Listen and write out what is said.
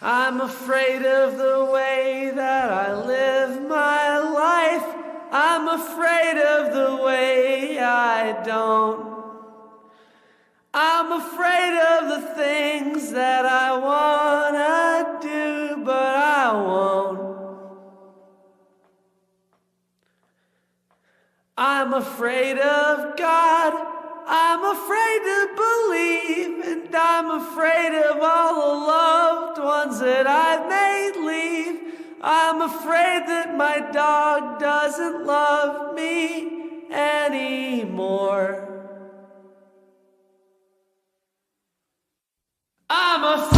I'm afraid of the way that I live my life. I'm afraid of the way I don't. I'm afraid of the things that I wanna do, but I won't. I'm afraid of God. I'm afraid to believe, and I'm afraid of all the loved ones that I've made leave. I'm afraid that my dog doesn't love me anymore. I'm afraid.